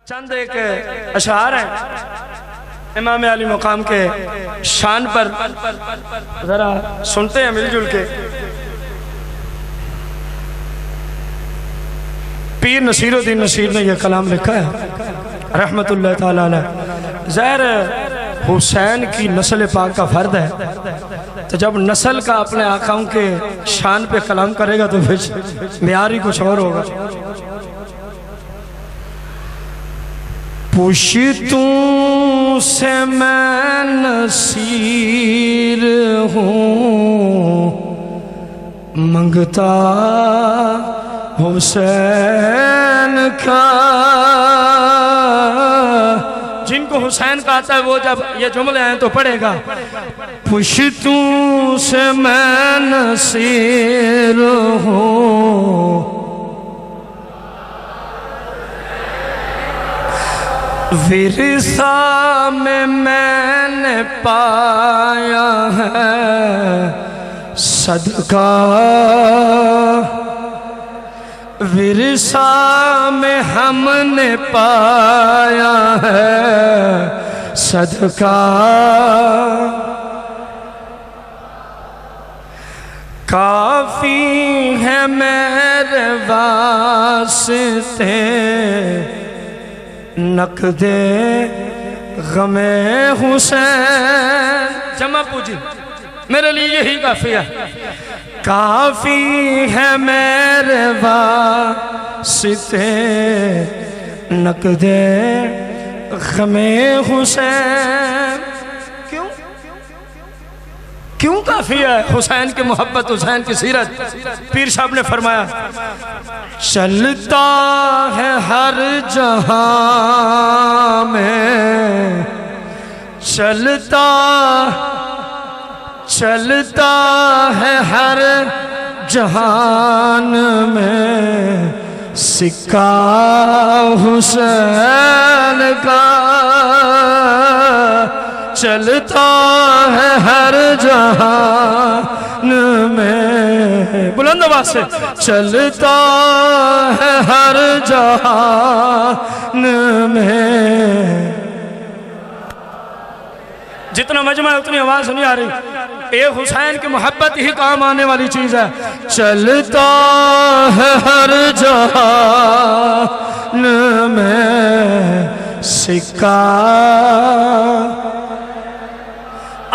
چند ایک اشعار ہیں امام علی مقام کے شان پر، ذرا سنتے ہیں مل جل کے۔ پیر نصیر الدین نصیر نے یہ کلام لکھا ہے رحمت اللہ تعالیٰ علیہ۔ ظاہر حسین کی نسل پاک کا فرد ہے، تو جب نسل کا اپنے آقاؤں کے شان پہ کلام کرے گا تو پھر معیار ہی کچھ اور ہوگا۔ پشتوں سے میں نصیر ہوں، منگتا حسین کا۔ جن کو حسین کا آتا ہے وہ جب یہ جملے ہیں تو پڑھے گا، پشتوں سے میں نصیر ہوں، ورثہ میں نے پایا ہے صدقہ، ورثہ میں ہم نے پایا ہے صدقہ، کافی ہے میرے واسطے نقد غم حسین۔ جمع پوجی میرے لیے یہی کافی ہے، کافی ہے میرے واسطے نقد غم حسین۔ کیوں کافی ہے؟ حسین کی محبت، حسین کی سیرت۔ پیر صاحب نے فرمایا، چلتا ہے ہر جہاں میں، چلتا ہے ہر جہان میں سکہ حسین کا، چلتا ہے ہر جہان میں، بلند آواز سے، چلتا ہے ہر جہان میں۔ جتنا مجمع ہے اتنی آواز نہیں آ رہی، اے حسین کی محبت ہی کام آنے والی چیز ہے۔ چلتا ہے ہر جہان میں سکہ،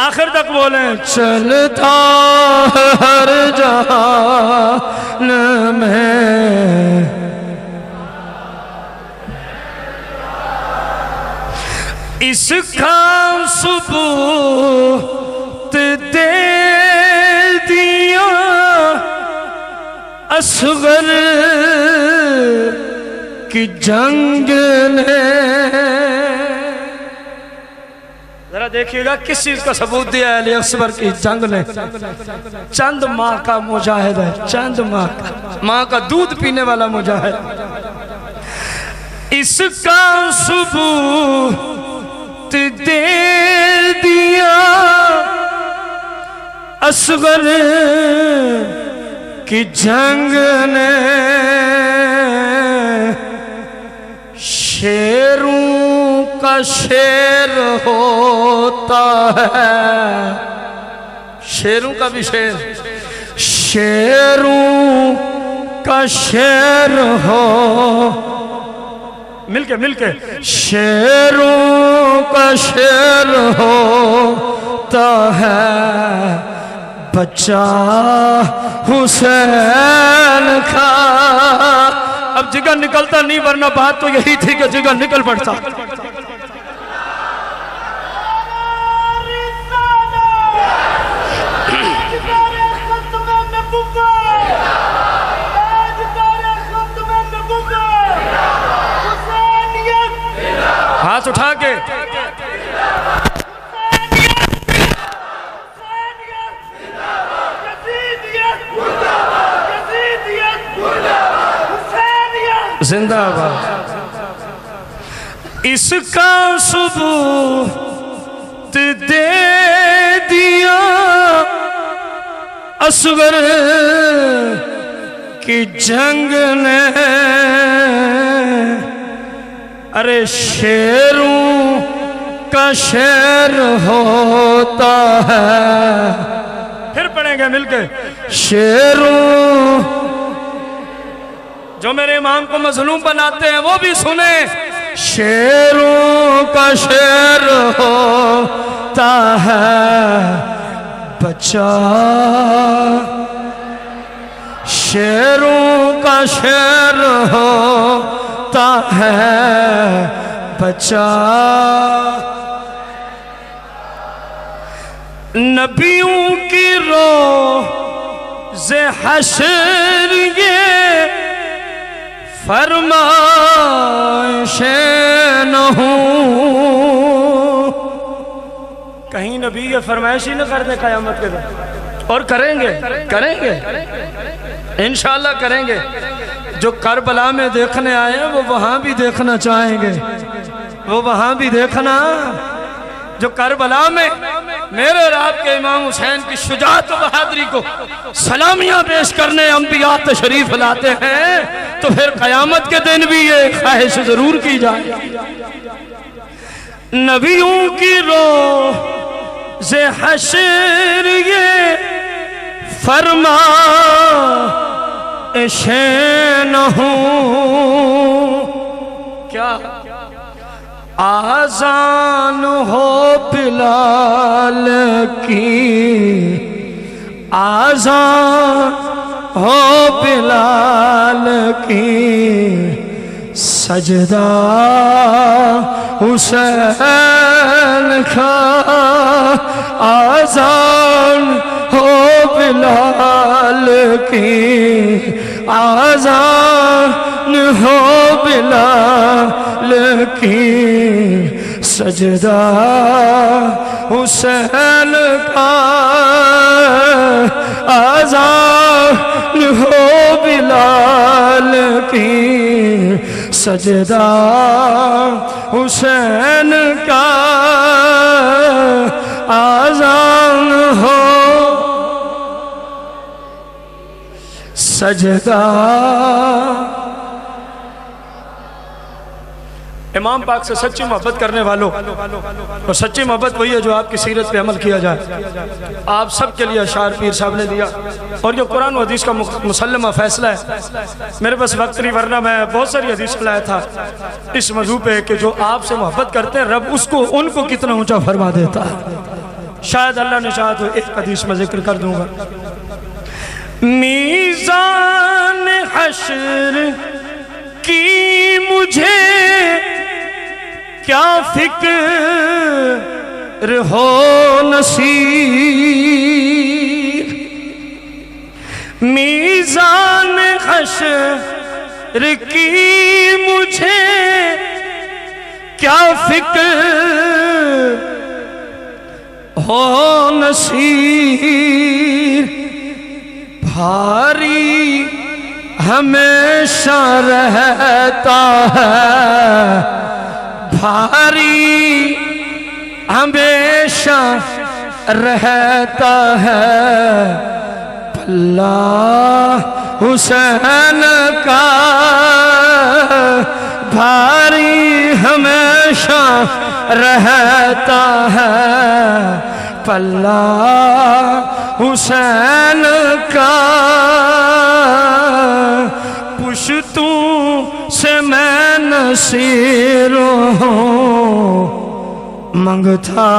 آخر تک بولیں، چلتا ہے ہر جہان میں، اس کا ثبوت دے دیا اصغر کی جنگ نے۔ ذرا دیکھیے گا کس چیز کا ثبوت دیا ہے علی اکبر کی جنگ نے؟ چند ماہ کا مجاہد ہے، چند ماہ کا دودھ پینے والا مجاہد۔ اس کا ثبوت دے دیا اصغر کی جنگ نے، شیروں کا شیر ہوتا ہے، شیروں کا بھی شیر، شیروں کا شیر ہو، مل کے، شیروں کا شیر ہوتا ہے بچہ حسین کا۔ اب جگر نکلتا نہیں، ورنہ بات تو یہی تھی کہ جگر نکل پڑتا۔ ہاتھ اٹھا کے زندہ باد۔ اس کا ثبوت دے دیا اصغر کی جنگ نے ارے شیروں کا شیر ہوتا ہے، پھر پڑھیں گے مل کے، شیروں، جو میرے امام کو مظلوم بناتے ہیں وہ بھی سنیں، شیروں کا شیر ہوتا ہے بچہ، شیروں کا شیر ہوتا ہے بچہ، نبیوں کی روز حشر یہ فرمائش نہ ہوں، کہیں نبی یہ فرمائش ہی نہ کر دے قیامت کے دن، اور کریں گے انشاءاللہ کریں گے۔ جو کربلا میں دیکھنے آئے ہیں وہ وہاں بھی دیکھنا چاہیں گے، وہ وہاں بھی دیکھنا، جو کربلا میں میرے اور آپ کے امام حسین کی شجاعت و بہادری کو سلامیاں پیش کرنے انبیاء تشریف لاتے ہیں، تو پھر قیامت کے دن بھی یہ خواہش ضرور کی جائے، نبیوں کی روز حشر یہ فرمائش نہ ہوں، کیا آذان ہو بلال کی، آذان ہو بلال کی، سجدہ حسین کا، آذان ہو بلال کی، آذان ہو بلال کی، سجدہ حسین کا، آذان ہو بلال کی، سجدہ حسین کا، آذان ہو سجدہ۔ امام پاک سے سچی محبت کرنے والوں، اور سچی محبت وہی ہے جو آپ کی سیرت پہ عمل کیا جائے، آپ سب کے لیے اشعار پیر صاحب نے دیا، اور یہ قرآن و حدیث کا مسلمہ فیصلہ ہے۔ میرے پاس وقت نہیں، ورنہ میں بہت ساری حدیث لایا تھا اس موضوع پہ کہ جو آپ سے محبت کرتے ہیں رب ان کو کتنا اونچا فرما دیتا ہے۔ شاید اللہ نے چاہا تو ایک حدیث میں ذکر کر دوں گا۔ میزان حشر کی مجھے کیا فکر ہو نصیب، میزان حشر کی مجھے کیا فکر ہو نصیب، بھاری ہمیشہ رہتا ہے، بھاری ہمیشہ رہتا ہے، پلہ حسین کا، بھاری ہمیشہ رہتا ہے، پلہ حسین کا، پشتوں سے میں نصیر ہوں منگتا